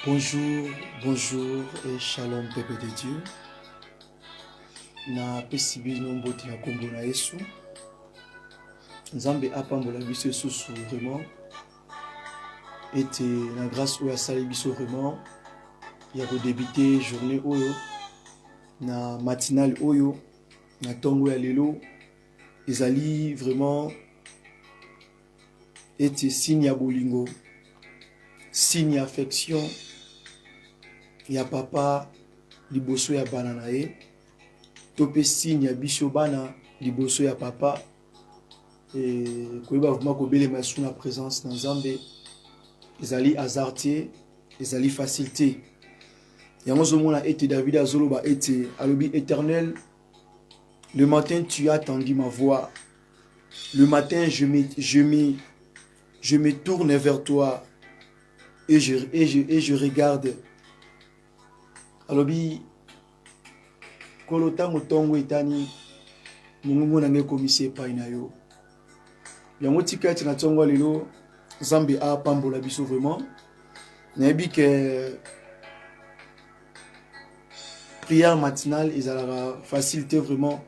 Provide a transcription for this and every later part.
Bonjour, bonjour et shalom peuple de Dieu. Na pesi bino mbote na kombo na Yesu. Nzambe apambola biso susu vraiment. Ete na grâce oyo asali biso vraiment. Ya ko débuter journée oyo na matinale oyo na tongo ya lelo ezali vraiment ete signe ya bolingo, signe ya affection ya papa liboso ya bana na ye. Topé signe ya biso bana liboso ya papa et koyeba vraiment kobelema sous na présence na Nzambe ezali hasardé, ezali facilité. Yango zomona ete David azoloba ete alobi éternel, le matin tu as entendu ma voix. Le matin je me tourne vers toi et je regarde. Alobi kolotango tongo etani mungu nange komisi epai na yo. Yango tika ete na tongo lelo Nzambe apambola biso vraiment. Nayebi ke prière matinale ezalaka facilité vraiment.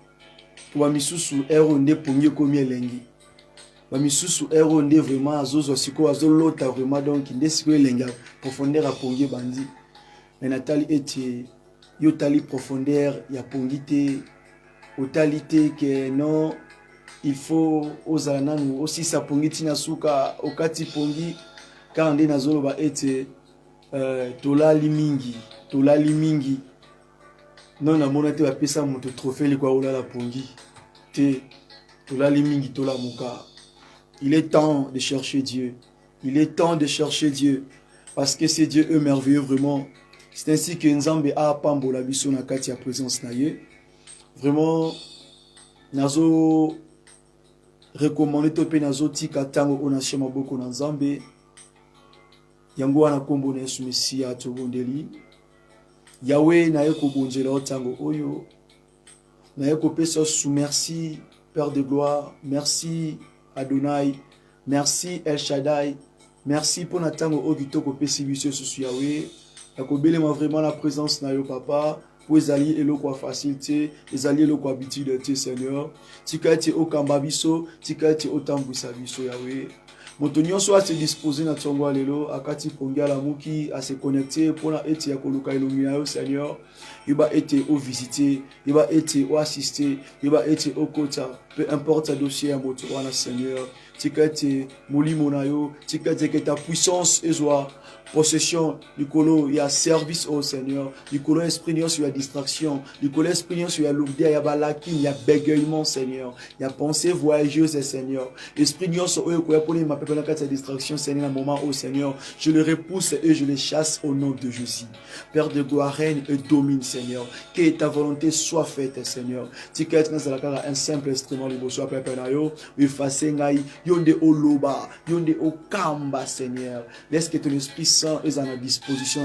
Pour misusu ero nde pongi komi elengi. Ba misusu ero nde vraiment azozo siko azolota vraiment donc nde siko elengi profondeur a pongi bandi. Mais natali ete yo tali profondeur ya pongi te otalité que non il faut ozala nanu aussi sa pongi tina suka okati pongi car nde nazoloba ete tolali mingi non na mona te bapesa moto trophée likwa olala pongi te tolali mingi tola muka. Il est temps de chercher Dieu. Il est temps de chercher Dieu parce que c'est Dieu est merveilleux vraiment. C'est ainsi que Nzambe a pambola biso na kati ya présence na ye. Vraiment nazo recommander to pe nazo tika tango ona shema boko na Nzambe. Yango wana kombo na Yesu Mesia tobondeli. Yahweh na ye kobonjela otango oyo. Na ye kopesa sous merci Père de gloire, merci Adonai, merci El Shaddai, merci pour natango okito kopesi biso sous Yahweh. Yakobelema vraiment la présence na yo papa. Pour ezali eloko facilité, ezali eloko habitude te Seigneur. Tika ete okamba biso, tika ete otambwisa biso Yahweh. Moto nyonso a se disposer na tongo lelo akati pongia la muki a se connecter pour na ete ya koluka elongi na yo Seigneur. Yeba ete o visiter, yeba ete o assister, yeba ete o kota, peu importe sa dossier ya moto wana Seigneur. Tika ete molimo na yo, tika ete que ta puissance ezwa possession, Nicolo, il y a service au Seigneur. Nicolo, esprit, il y a distraction. Nicolo, esprit, il y a l'oubli, il y a balaki, il y a bégayement, Seigneur. Il y a pensée voyageuse, Seigneur. Esprit, il y a distraction, Seigneur, un moment, au Seigneur. Je le repousse et je le chasse au nom de Jésus. Père de gloire, règne et domine, Seigneur. Que ta volonté soit faite, Seigneur. Si quelqu'un a un simple instrument, il soit préparé, il fasse yonde oloba, yonde okamba, Seigneur. Laisse que ton esprit est à la disposition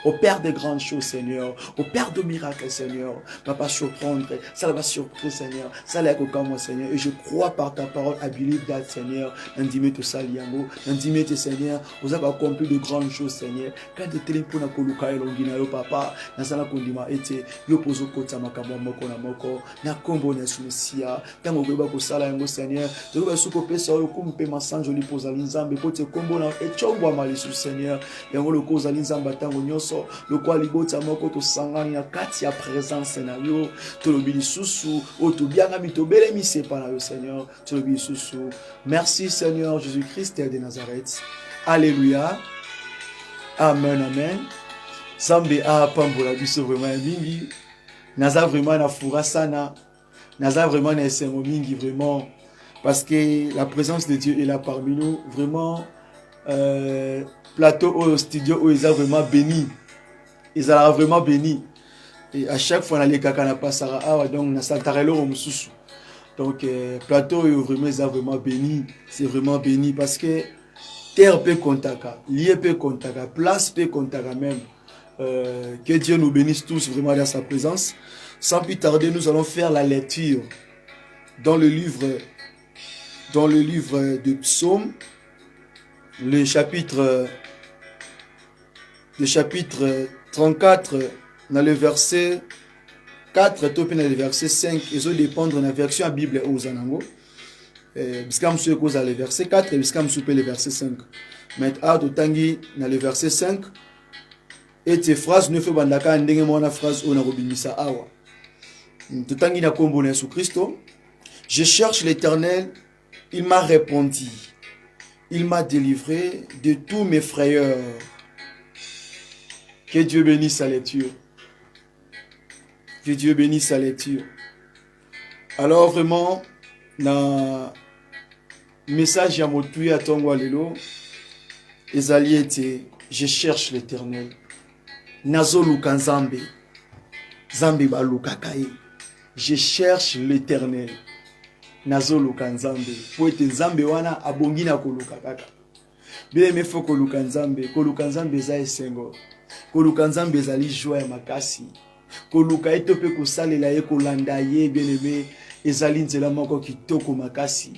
au Père de grandes choses, Seigneur, au Père de miracles, Seigneur. Papa, surprendre, ça va surprendre, Seigneur, ça l'a comme moi, Seigneur, et je crois par ta parole, I believe that, Seigneur, n'indime tout ça, liango, n'indime tout, Seigneur, vous avez accompli de grandes choses, Seigneur, quand tu es téléphoné à Koluka et Longina, papa, Nazala Kondima était, yo pozo kota makabo moko na moko, na kombo na Sumesia, tango kweba ko sala yango, Seigneur, je veux suko pesa yo kumpe masanjo li poza linzambe, pote kombo na echombo malisu, Seigneur. Yango le koza linzamba tango nyoso le kwa libota moko to sangani na kati ya présence na yo to lobi susu o to bianga mi to belemi sepa na yo Seigneur to lobi susu. Merci Seigneur Jésus-Christ de Nazareth. Alléluia. Amen amen. Zambe a pambola biso vraiment mingi. Naza vraiment na fura sana. Naza vraiment na esengo mingi vraiment parce que la présence de Dieu est là parmi nous vraiment. Plateau au studio où ils sont vraiment bénis. Ils sont vraiment bénis. Et à chaque fois, on a les caca na passara. Ah, donc, on a santarelo au moussou. Donc, plateau vraiment, ils sont vraiment bénis. C'est vraiment béni parce que terre peut contacter, lieu peut contacter, place peut contacter même. Que Dieu nous bénisse tous vraiment dans sa présence. Sans plus tarder, nous allons faire la lecture dans le livre de Psaume. Le chapitre le chapitre 34, dans le verset 4, dans le verset 5, et ça dépend de la version à Bible aux Anango. Biskam sou cause le verset 4 et biskam sou le verset 5. Maintenant, tout tangi dans le verset 5, et tes phrases ne fait bandaka ndenge mona phrase on a robinisa awa. Tout tangi na kombo na sous Christo. Je cherche l'Éternel, il m'a répondu. Il m'a délivré de tous mes frayeurs. Que Dieu bénisse sa lecture. Que Dieu bénisse sa lecture. Alors vraiment, dans le message à Motuya à Tongwa Lelo, Ezali était, je cherche l'Éternel. Nazo luka Nzambe. Nzambe ba luka kaye. Je cherche l'Éternel. Nazo luka Nzambe. Po ete Nzambe wana abongi na koluka kaka. Bien aimé faut koluka Nzambe. Koluka Nzambe za esengo. Koluka Nzambe ezali joie ya makasi. Koluka ete pe kosalela ye kolanda ye bien aimé. Ezali nzela moko kitoko makasi.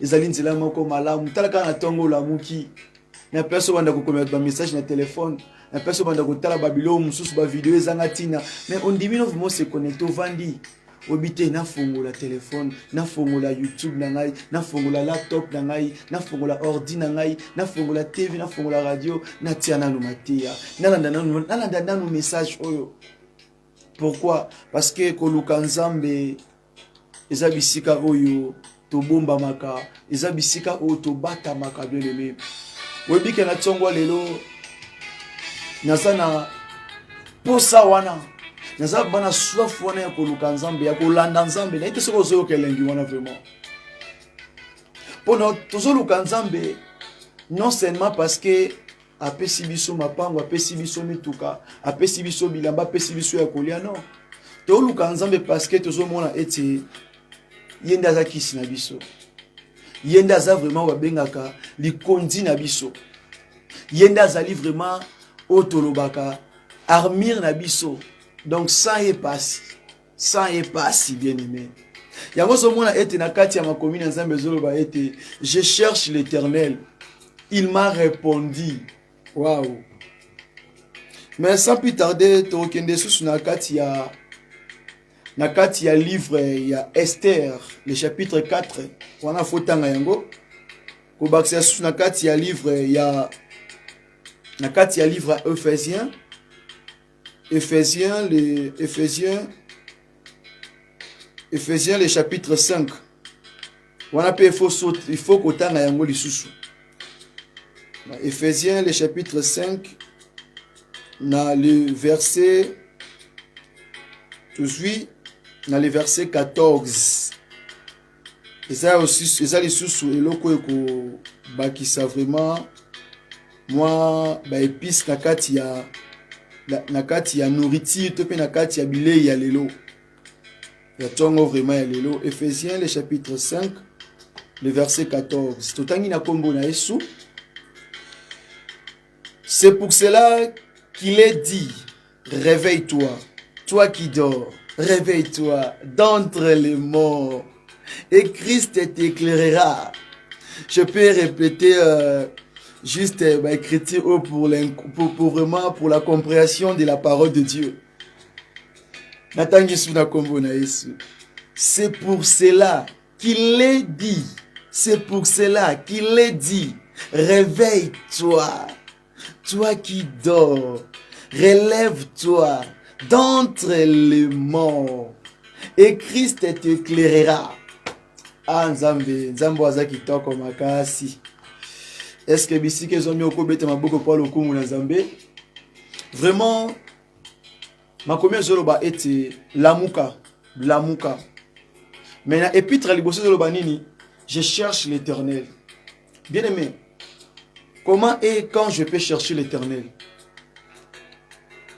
Ezali nzela moko malamu. Talaka na tongo la muki. Na personne banda ko commettre un message na téléphone. Na personne banda ko tala babilo mususu ba vidéo ezanga tina. Mais on dit non vraiment se connecter au vandi. Obité na fongola téléphone, na fongola YouTube na ngai, na fongola laptop na ngai, na fongola ordi na ngai, na fongola TV, na fongola radio, na tiana no matia. Na landa no message oyo. Pourquoi? Parce que koluka Nzambe eza bisika oyo to bomba maka, eza bisika oyo to bata maka bien aimé. Webike na tsongwa lelo nazana posa wana. Naza bana soif wana ya koluka Nzambe ya kolanda Nzambe na ite soko zoyo kelengi wana vraiment. Pono tozo luka Nzambe non seulement parce que apesi biso mapango, apesi biso mituka, apesi biso bilamba, apesi biso ya kolia non. To luka Nzambe parce que tozo mona ete yenda za kisi na biso. Yenda za vraiment wabengaka likondi na biso. Yenda za li vraiment otolobaka armure na biso. Donc ça est passé bien aimé. Yango so mona ete na kati ya makomina Nzambe zoloba ete je cherche l'Éternel. Il m'a répondu. Waouh. Mais sans plus tarder to kende sous na kati ya livre ya Esther, le chapitre 4. Wana fotanga yango. Ko bakisa sous na kati ya livre ya na kati ya livre Ephésiens. Ephésiens, le chapitre 5. Il faut qu'on t'en aille en sous. Ephésiens, le chapitre 5, dans le verset, tout de suite, dans le verset 14. Et ça aussi, ça les sous et loko eko bakisa vraiment moi ba épice nakati ya nourriture to pe nakati ya bilei ya lelo ya tongo vraiment ya lelo. Ephésiens le chapitre 5 le verset 14 totangi na kombo na Yesu. C'est pour cela qu'il est dit, réveille-toi, toi qui dors, réveille-toi d'entre les morts et Christ t'éclairera. Je peux répéter juste écriture pour vraiment pour la compréhension de la parole de Dieu. C'est pour cela qu'il est dit. C'est pour cela qu'il est dit. Réveille-toi, toi qui dors. Relève-toi d'entre les morts. Et Christ t'éclairera. Ah, Nzambe, Nzambe azaki toko makasi. Est-ce que bisike zomi okobeta maboko pa lokumu na Nzambe? Vraiment, makomia zoloba ete lamuka. Mais na épître liboso zoloba nini? Je cherche l'Éternel. Bien aimé, comment et quand je peux chercher l'Éternel?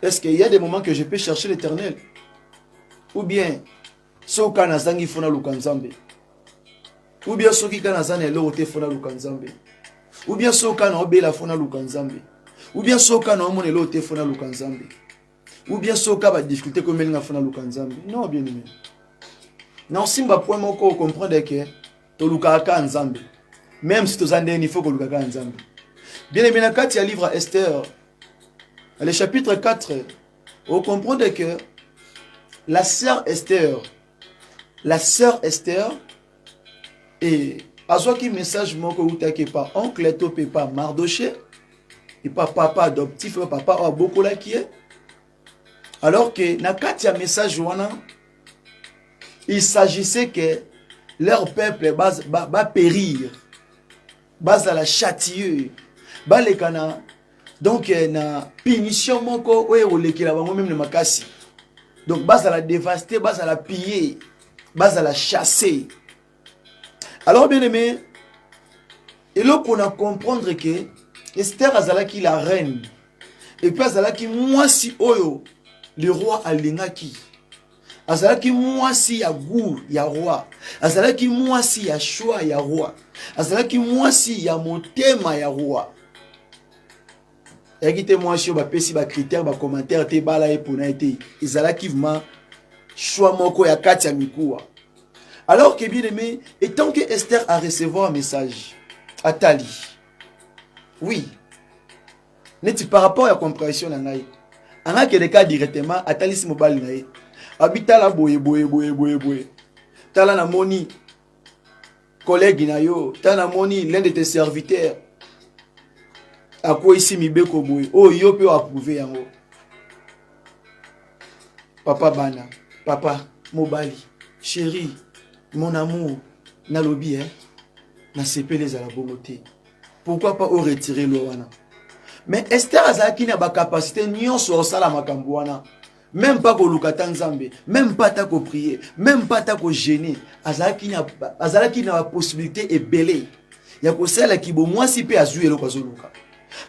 Est-ce qu'il y a des moments que je peux chercher l'Éternel? Ou bien, soka nazangi fona luka Nzambe? Ou bien soki kana zana elote fona luka Nzambe? Ou bien soka na obela fona luka Nzambe? Ou bien soka na omone elote fona luka Nzambe? Ou bien soka ba difficulté comme elle fona luka Nzambe? Non, bien aimé. Non, simba point moko comprendre que to luka ka Nzambe. Même si to zande il faut que luka ka Nzambe. Bien aimé, na kati ya livre Esther, Le chapitre 4, vous comprenez que la sœur Esther, et azwaki message moko utake pa oncle to pas Mardoché et pas papa adoptif, papa a beaucoup là qui est. Alors que na kati ya message wana, il s'agissait que leur peuple va périr, va la châtier, va les cana. Donc na punition moko oye oleki la bango même le makasi. Donc va la dévaster, va la piller, va la chasser. Alors bien aimé, et là qu'on a comprendre que Esther azalaki la reine et puis azalaki mwasi oyo le roi alingaki. Azalaki mwasi ya goût ya roi. Azalaki mwasi ya choix ya roi. Azalaki mwasi ya motema ya roi. Yaki te mwasi yo ba pesi ba critère ba commentaire te bala e pona ete. Azalaki vraiment choix moko ya kati ya mikuwa. Alors que bien aimé, et tant que Esther a recevoir un message, Atali, oui, n'est-il par rapport à la compréhension de Naï, en a que les cas directement, Atali si mobile Naï, habita la boye, tala na moni, collègue Nayo, tala na moni, l'un de tes serviteurs, à quoi ici mi beko boye, oh yo peut approuver en haut. Papa Bana, papa, mobile, chérie, mon amour, na lobby, hein, na sepe les à la beauté. Pourquoi pas au retirer l'ouana? Mais Esther Azaki n'a pas capacité ni on sort ça la makambouana. Même pas pour Lukatan Nzambe, même pas ta ko prier, même pas ta ko gêner. Azaki n'a pas possibilité et belé. Il y a que celle qui bon moi si peut azuer le kwazoluka.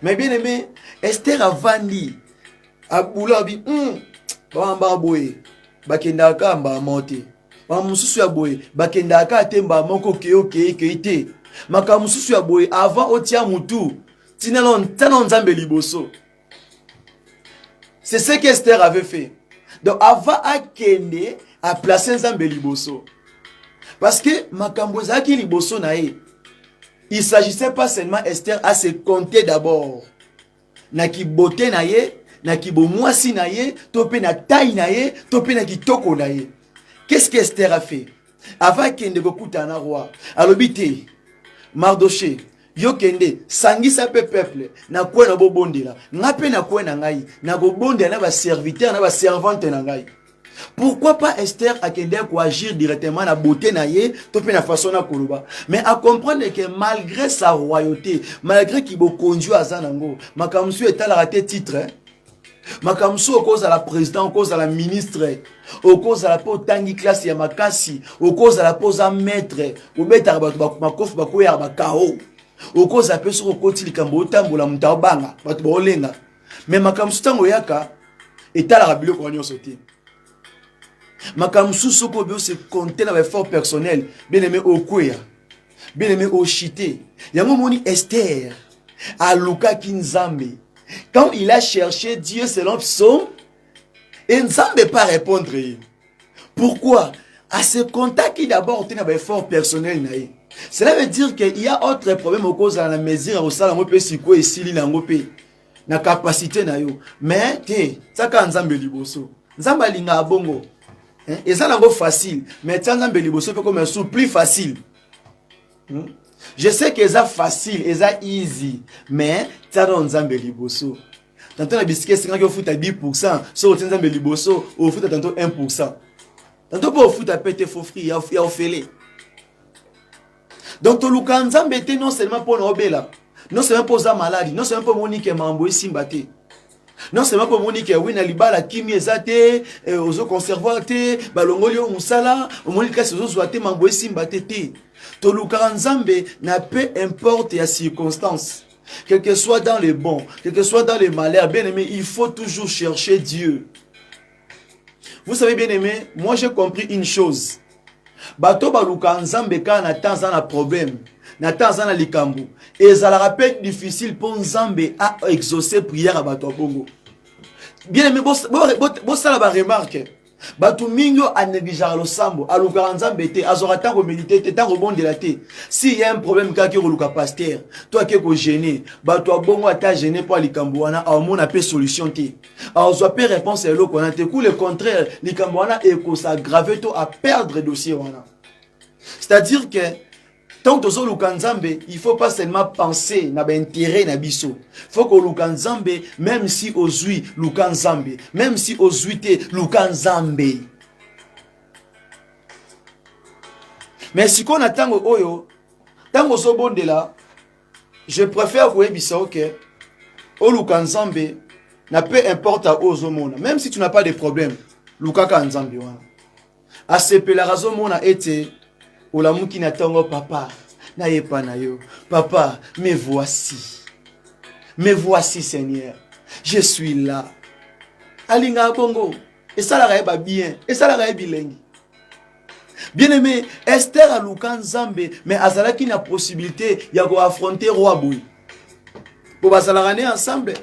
Mais bien aimé, Esther a vandi a boulabi bamba boye bakenda ka mba monter. Mususu ya boye bakenda ka temba moko keite maka mususu ya boye avant otia mutu tinalon nzambe liboso. C'est ce qu'Esther avait fait. Donc avant akende a placer nzambe liboso parce que makambo zaki liboso na ye, il s'agissait pas seulement Esther à se compter d'abord na ki beauté na ye, na ki bo mwasi na ye, topé na taille na ye, topé na kitoko na ye. Qu'est-ce qu'Esther a fait? Avant kende kokuta na roi, alobite Mardoché, yo kende sangisa pe peuple na kwe na bobondela, ngape na kwe na ngai, na bobondela na ba serviteur na ba servante na ngai. Pourquoi pas Esther a kende ko agir directement na beauté na ye, topé na façon na koloba, mais à comprendre que malgré sa royauté, malgré qu'il bo conduit à zanango, makamsu etala raté titre, hein? Makamsu au cause à la président, au cause à la ministre, au cause à la po tangi classe ya makasi, au cause à la pose à maître, au beta bakof bakoya bakao, au cause à peso au koti likambo tambola mutao banga, batu ba olenga. Mais makamsu tango yaka etala rabilo ko nyo soti. Makamsu soko bio se compter na effort personnel, bien aimé au kweya, bien aimé au chité. Yango moni Esther a luka kinzambe. Quand il a cherché Dieu selon Psaume, et Nzambe ne pas répondre. Pourquoi? À ce contact qui d'abord tient un effort personnel. Cela veut dire qu'il y a autre problème au cause de la mesure au salon peut si quoi ici l'angopé na capacité na yo. Mais ça quand Nzambe liboso. Nzambe linga bongo. Et ça n'ango facile. Mais Nzambe liboso fait comme un sou plus facile. Je sais que c'est facile, c'est easy, mais ça donne Nzambe liboso. Tantôt la biscuit c'est quand on fout à 10%, sur le Nzambe liboso, on fout à tantôt 1%. Tantôt pour fout à péter faux free, il y a offert. Donc to luka Nzambe était non seulement pour Nobela, non seulement pour sa maladie, non seulement pour Monique Mamboy Simbate. Non seulement pour Monique Wina Libala Kimi Ezate, Ozo Conservate, Balongolio Musala, Monique Sozoate Mamboy Simbate. Toluka Nzambe n'a peu importe les circonstances, quel que soit dans les bons, quel que soit dans les malheurs, bien aimé, il faut toujours chercher Dieu. Vous savez bien aimé, moi j'ai compris une chose. Bato baluka Nzambe quand Nathan a un problème, Nathan a likambu, et ça la rappelle difficile pour Nzambe à exaucer prière à Bato Bongo. Bien aimé, bon ça la remarque. Batu mingo a négligé le sambo, a luka nzambe te, azora tango méditer te, tango bondela te. Si y a un problème kaki ko luka pasteur, toi qui ko gêné, batu a bongo ata gêné pour likamboana, a mon appel solution te. A ozo pe réponse elo ko na te, ku le contraire, likamboana e ko s'aggraver to à perdre dossier wana. C'est-à-dire que tant que tu Nzambe, il ne faut pas seulement penser à l'intérêt de biso. Il faut que Nzambe, même si ozui Nzambe, même si ozui te Nzambe. Mais si on attend oyo, tant que so bonde là, je préfère que bisa OK. O Nzambe, na peu importe à ozomona, même si tu n'as pas de problème, Lukaka Nzambe wana. A sepe la raison mona été Olamuki natango papa, na yepa na yo. Papa, me voici Seigneur. Je suis là. Alinga bongo. Et ça la raeba bien. Et ça la raeba bilingue. Bien aimé, Esther a Lukan Nzambe, mais azalaki na possibilité ya ko affronter roi boui. Pour basalarané ensemble.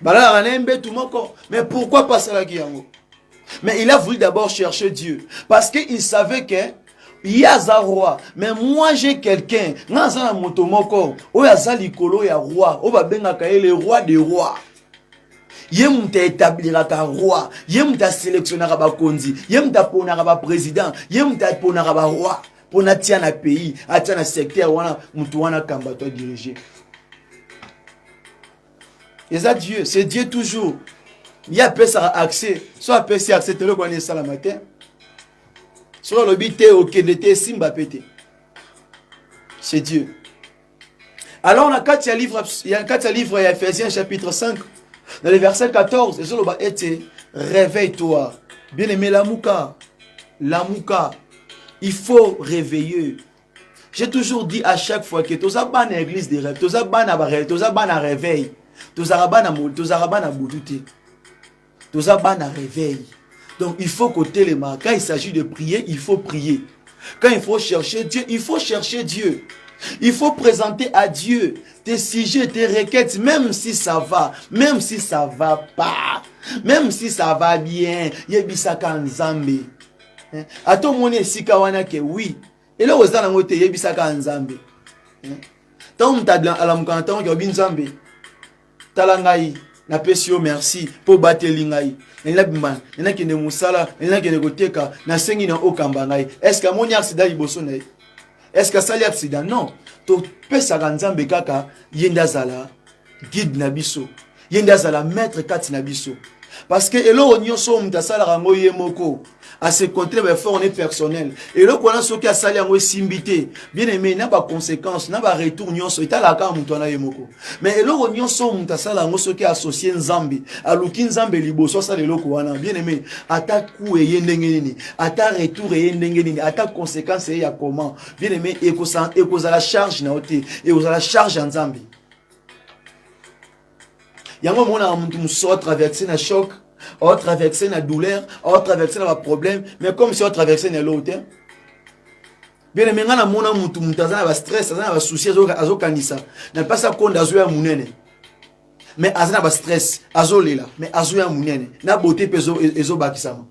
Balarane mbe tout moko. Mais pourquoi pas salaki yango? Mais il a voulu d'abord chercher Dieu. Parce qu'il savait que il y a un roi, mais moi j'ai quelqu'un. Nanzana motomoko, oyaza likolo ya roi, oba benga kaye le roi des rois. Yem ta établira ka roi, yem ta sélectionnera ba konzi, yem ta ponara ba président, yem ta ponara ba roi, pona tia na pays, atia na secteur wana mutu wana kamba to diriger. Et ça Dieu, c'est Dieu toujours. Il y a peu ça accès, soit peu ça accès le connaît ça la matin. Sur le bité au Kédété Simba pété. C'est Dieu. Alors on a 4 livres, il y a 4 livres à Ephésiens chapitre 5. Dans le verset 14, et sur le bas était réveille-toi. Bien aimé Lamouka. Il faut réveiller. J'ai toujours dit à chaque fois que tous ban église des rêves, tous ban à barrel, tous ban à réveil, tous ban à moul, tous ban à boudouté, tous ban à réveil. Donc il faut côté les mains. Quand il s'agit de prier, il faut prier. Quand il faut chercher Dieu, il faut chercher Dieu. Il faut présenter à Dieu tes sujets, tes requêtes, même si ça va, même si ça va pas, même si ça va bien. Yebisaka Nzambe. Ato mone sika wana ke oui. Et là ozana ngote yebisaka Nzambe. Tant m'tadlan alamuka tant ke Nzambe. Talangai na pesio merci pour bateli ngai. Nela bimba, nela kende musala, nela kende koteka, na sengi na okamba ngai. Est-ce que mon accident liboso na? Est-ce que ça li accident? Non. To pesa Nzambe kaka yenda zala guide na biso. Yenda zala maître kati na biso. Parce que elo nyonso mtasala rango yemoko. À se contrer fort on est personnel. Et là qu'on a ce qui a sali en simbité. Bien aimé, n'a pas conséquence, n'a pas retour nyonso. Ita la ka mutona yemoko. Mais là on nyonso mtasala ngo ce qui associé Nzambe. Aluki Nzambe liboso ça le loko wana. Bien aimé, ata ku e yendenge nini, ata retour e yendenge nini, ata conséquence e ya comment. Bien aimé, et que la charge na ote, et que la charge en Nzambe. Yango mona mtu mso traverser na choc. On traverse la douleur, on traverse le problème, mais comme si on traversait l'autre. Bien aimé, on a mon stress, on a souci, on kanisa. N'a pas ça qu'on a joué à mounene. Mais on a stress, azolela, mais azoya mounene. Na beauté peso ezo bakisama.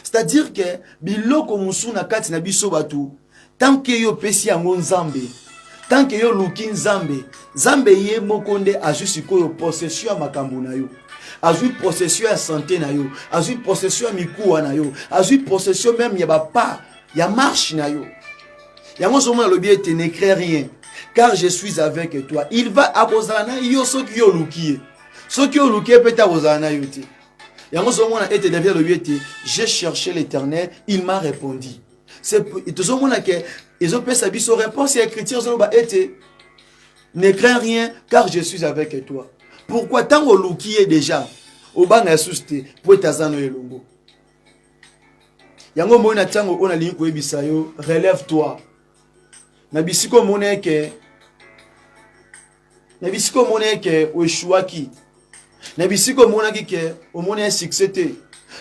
C'est-à-dire que biloko musu na kati na biso batu, tant que yo pesi yango Nzambe, tant que yo luki Nzambe, Nzambe ye mokonde ajusiko yo possession makambo na yo. Azui possession à santé na yo, azui possession à mikou na yo, azui possession même ya pas, ya marche na yo. Ya moi seulement le bien te n'écris rien, car je suis avec toi. Il va à Bozana yo so ki yo luki. So ki yo luki peut à Bozana yo te. Ya moi seulement a été derrière le bien te, j'ai cherché l'Éternel, il m'a répondu. C'est tout ce monde que ils ont fait sa biso réponse et écriture zo ba été n'écris rien car je suis avec toi. Pourquoi tant au luki est déjà au banga suste pour tazano elongo. Yango mona tango ona lingi ko ebisa yo relève-toi. Na bisiko moneke o shuaki. Na bisiko monaki ke o mona succès te.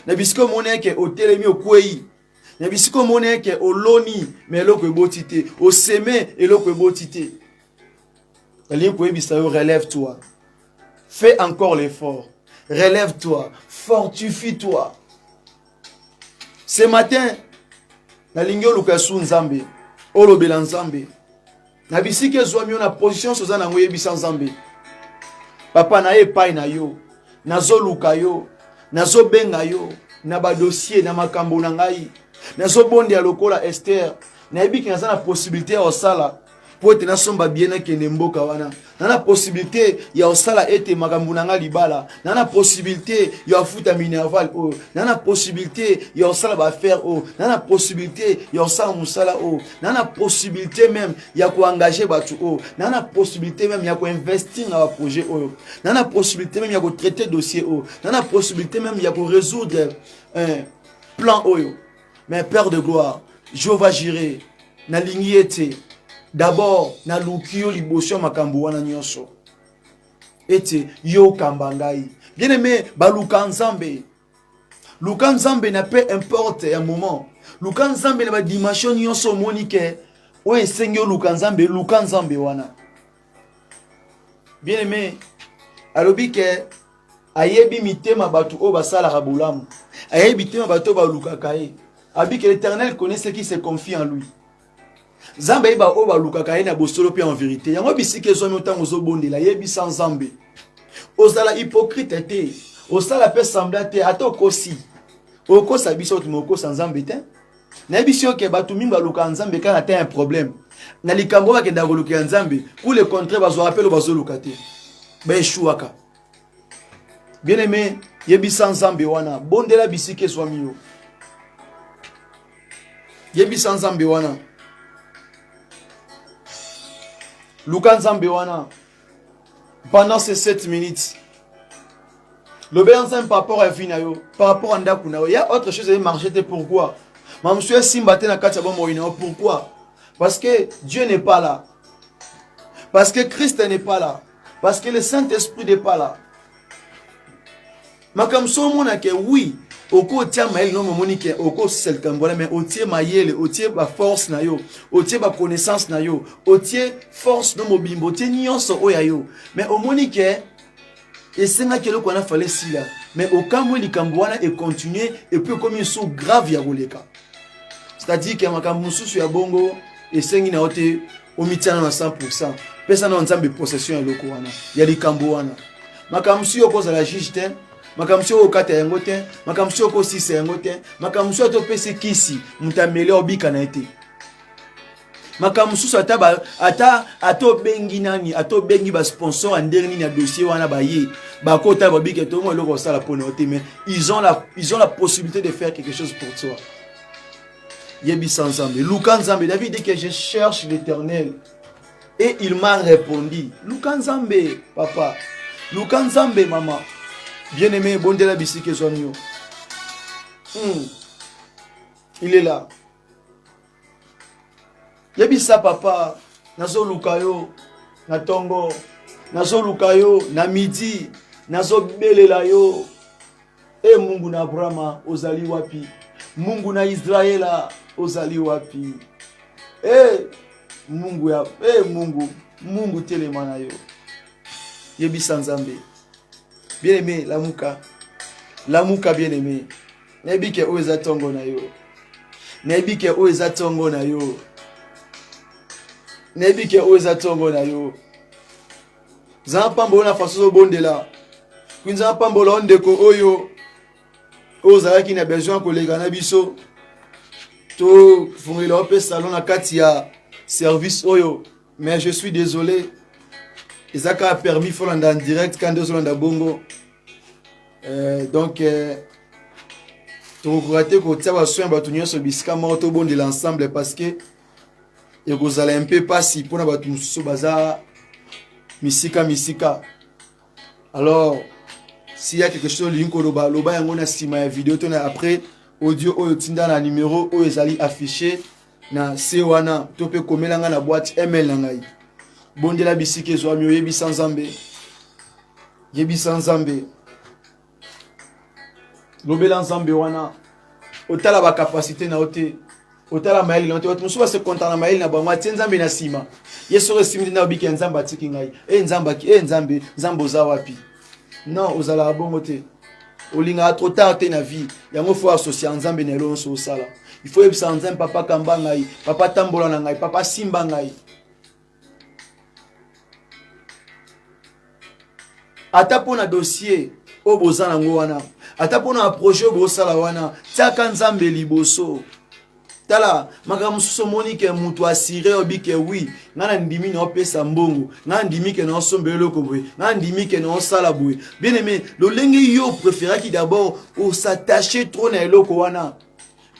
Na bisiko moneke o telemi o kwei. Na bisiko moneke o loni mais eloko ebotite, o semer eloko ebotite. Na lingi ko ebisa yo relève-toi. Fais encore l'effort. Relève-toi. Fortifie-toi. Ce matin, na lingyo lukasu nzambe, olobela nzambe. Na bisike zwami na position soza na ngoye bisa nzambe. Papa na epai na yo, nazo luka yo, nazo benga yo, na ba dossier na makambo na ngai. Nazo bonde ya lokola Esther, na ebi ki na possibilité ya osala pour te na somba bien na kende mboka wana. Na possibilité ya osala ete makambo na nga libala. Na possibilité ya futa minerval o. Na possibilité ya osala ba faire o. Na possibilité ya osala musala o. Na possibilité même ya ko engager batu o. Na possibilité même ya ko investir na ba projet o. Na possibilité même ya ko traiter dossier o. Na possibilité même ya ko résoudre un plan o. Mais Père de gloire, Jéhovah Jireh, na lingi ete d'abord na lukio liboso makambo wana nyonso ete yo kambangai bien aimé baluka nzambe luka nzambe na peu importe un moment luka nzambe na ba dimension nyonso monike o esengi luka nzambe wana bien aimé alobi ke ayebi mitema batu o basala rabulamu ayebi mitema batu baluka kae abi que l'Éternel connaît ceux qui se confient en lui. Zambe ba o ba luka kae na bosolo pe en vérité. Yango bisike zo motango zo bondela yebi sans Zambe. Ozala hypocrite te. Osala pe semblant te atoko si. Oko sabiso tumoko sans Zambe te. Na bisio ke batu mimba luka Nzambe kana te un problème. Na likambo ba kenda luka Nzambe, pour le contraire bazo rappel bazo luka te. Ba eshuaka. Bien aimé, yebi sans Zambe wana, bondela bisike so miyo. Yebi sans Nzambe wana. Luka Nzambe wana. Pendant ces 7 minutes. L'obéissance par rapport à Vinayo. Par rapport à Ndakunayo. Il y a autre chose à marcher. Pourquoi? Monsieur Simbate na Katia Moino. Pourquoi? Parce que Dieu n'est pas là. Parce que Christ n'est pas là. Parce que le Saint-Esprit n'est pas là. Mais comme ça, on a que oui. Oko tia mael no momonike oko sel kambola mais otie mayele otie ba force na yo otie ba connaissance na yo otie force no mobimbo otie nyonso oya yo mais omonike esenga kelo kona fallait si là mais okamwe likamboana et continuer et puis comme ils sont grave ya goleka c'est-à-dire que makambo mususu ya bongo esengi na ote omitiana na 100% pesa na nzambe possession ya loko wana ya likambo wana makambo si okoza la juge te makamsio okata yango te makamsio ko sisa yango te makamsio to pese kisi mutamele obika na ete makamsusu ata ato bengi nani ato bengi ba sponsor anderni na dossier wana ba ye ba kota ba bika to mo loko sala pona ote mais ils ont la possibilité de faire quelque chose pour toi. Yebi sans Nzambe Luka Nzambe David dit que je cherche l'Éternel et il m'a répondu. Luka Nzambe papa Luka Nzambe maman. Bien-aimé, bon de la bisike zonyo. Il est là. Yebisa papa, nazo lukayo, na tongo, nazo lukayo, na midi, nazo belela yo. E Mungu na Abrahama, ozali wapi. Mungu na Israela, ozali wapi. Mungu ya, Mungu telemana yo. Yebisa Nzambe. Bien-aimé, Lamuka bien-aimé. Nebike oeza tongo na yo. Nebike oeza tongo na yo. Nebike oeza tongo na yo. Zampambo na faso bondela. Kwinza pambo la ondeko oyo. Oza ki na besoin kolega na biso. To fungila ope salon na kati ya service oyo. Mais je suis désolé. Ezaka a permis Folanda en direct quand deux Folanda bongo. Donc tu regrettes que tu as soin de ce biscuit morto bon de l'ensemble parce que et vous allez un peu passer pour n'avoir tout ce bazar misika. Alors s'il y a quelque chose linko loba yangona sima vidéo ton après audio oyo tinda na numéro oyo ezali affiché na sewana to pe komelanga na boîte email na ngai. Bondela bisike zo amyo yebi sans Nzambe lobela Nzambe wana otala ba capacité na ote otala maili na ote watu musuba se konta na maili na ba mwa Nzambe na sima yeso resimi na obiki Nzambe atiki ngai Nzambe Nzambo za wapi non ozala bongo te olinga trop tard te na vie yango faut associer nzambe na elonso osala il faut yebisa nzambe papa kamba ngai papa tambola na ngai papa simba ngai ata pona dossier o boza nango wana ata pona projet o bosala wana tiaka nzambe liboso tala makambo mosusu omoni ke moto asire obi ke wi nga na ndimi na opesa mbongo nga ndimi ke na osombela eloko boye nga ndimi ke na osala boye bien aimé lolenge yo préféraki d'abord s'attacher trop na eloko wana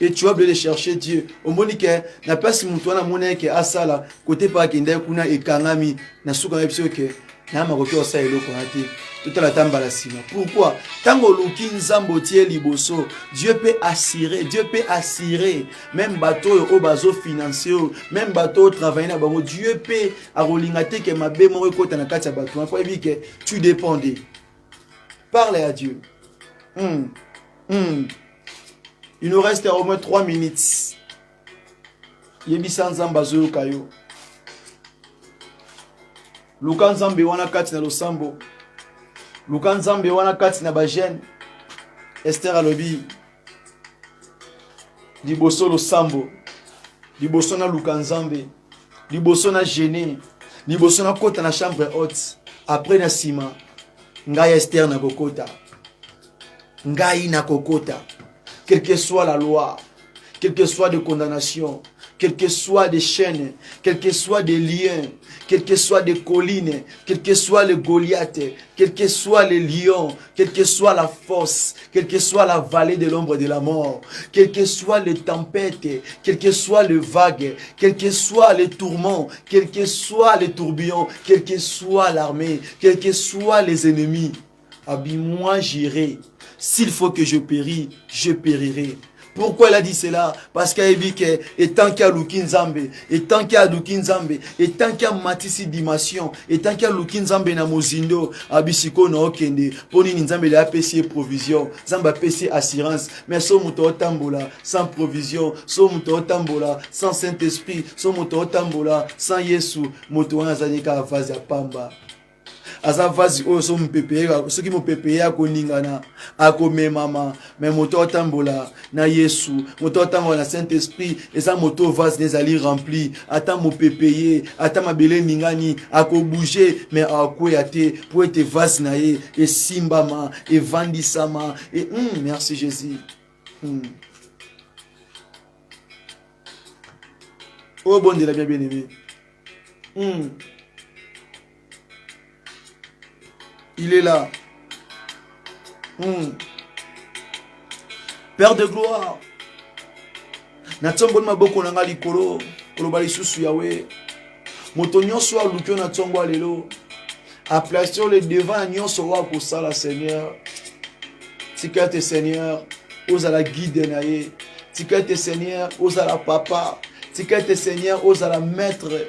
et tu vas aller chercher Dieu omoni ke na place moto wana mona ke asala côté pa kende kuna ekangami na suka na biso ke na makoki osala eloko wana te tout la tamba sima. Pourquoi? Tango luki nzambo tie liboso, Dieu peut assurer même bateau au bazo financier, même bateau travailler na bango, Dieu peut arolingate que ma bé mo ko na kati ya bateau. Pour dire que tu dépendais. Parle à Dieu. Il nous reste au moins 3 minutes. Yebisa nzamba zo kayo. Luka nzambe wana kati na losambo. Luka nzambe wana kati na bajene Esther alobi liboso losambo liboso na luka nzambe liboso na gêné liboso na kota na chambre haute après na sima ngai Esther na kokota ngai na kokota quelle que soit la loi quelle que soit de condamnation quel que soit des chaînes, quel que soit des liens, quel que soit des collines, quel que soit le Goliath, quel que soit les lions, quelle que soit la fosse, quelle que soit la vallée de l'ombre de la mort, quelles que soient les tempêtes, quel que soit le vague, quel que soit les tourments, quel que soit les tourbillons, quelle que soit l'armée, quels que soient les ennemis, moi j'irai. S'il faut que je péris, je périrai. Pourquoi il a dit cela? Parce qu'il a dit que et tant qu'il y a Lukinzambe, et tant qu'il y a Lukinzambe, et tant qu'il y a Matisi Dimension, et tant qu'il y a Lukinzambe na Mozindo, Abisiko na Okende, Poni Nzambe la PC provision, Zamba PC assurance, mais son moto tambola sans provision, son moto tambola sans Saint-Esprit, son moto tambola sans Yesu, moto anazalika vazi ya pamba. Aza vazi oyo so mpepeyeka soki mopepeya akoningana akomemama me moto otambola na Yesu moto otambola na Saint-Esprit eza moto vazi ezali rempli ata mopepeye ata mabele ningani akobouger mais akoya te po ete vazi na ye esimbama evandisama et merci Jésus. Oh bon de la bien-aimé. Il est là. Père de gloire. Natsombo maboko nanga likolo, koloba lisusu yawe. Moto nyonso alukio na tsongo alelo. A placer le devant nyonso wa ko sala Seigneur. Tikate Seigneur, ozala guide na ye. Tikate Seigneur, ozala papa. Tikate Seigneur, ozala maître.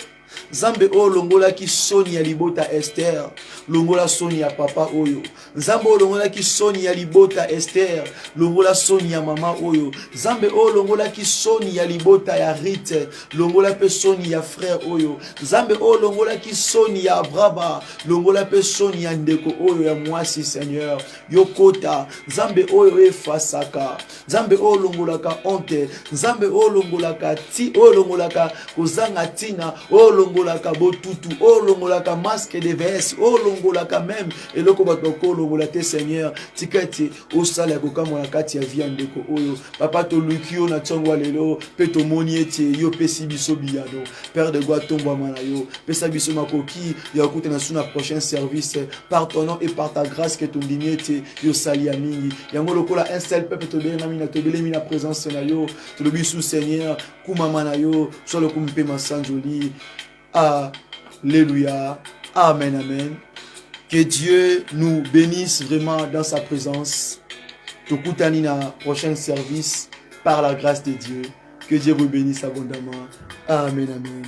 Zambe o longola ki soni ya libota Esther, longola soni ya papa oyo. Zambe o longola ki soni ya libota Esther, longola soni ya mama oyo. Zambe o longola ki soni ya libota ya Rite, longola pe soni ya frère oyo. Zambe o longola ki soni ya Braba, longola pe soni ya ndeko oyo ya mwasi Seigneur. Yokota, Zambe oyo efasaka. Zambe o longola ka honte, Zambe o longola ka ti, o longola ka kozanga tina, o longolaka botutu, oh longolaka masque de veste, oh longolaka même et le kobatoko longolate Seigneur tikati o sala kokamo na kati ya vie ndeko oyo papa to lukio na tsongwa lelo pe to moni ete yo pesi biso biyano Père de gloire tomba mana yo pesa biso makoki ya kuta na suna prochain service par ton nom et par ta grâce que ton dignité yo sali ya mingi yango lokola un seul peuple to bien na to belemi na présence na yo to le bisu Seigneur kuma mana yo sur le kumpe masanjoli. Alléluia. Amen, amen. Que Dieu nous bénisse vraiment dans sa présence. Tokutani na prochain service par la grâce de Dieu. Que Dieu vous bénisse abondamment. Amen, amen.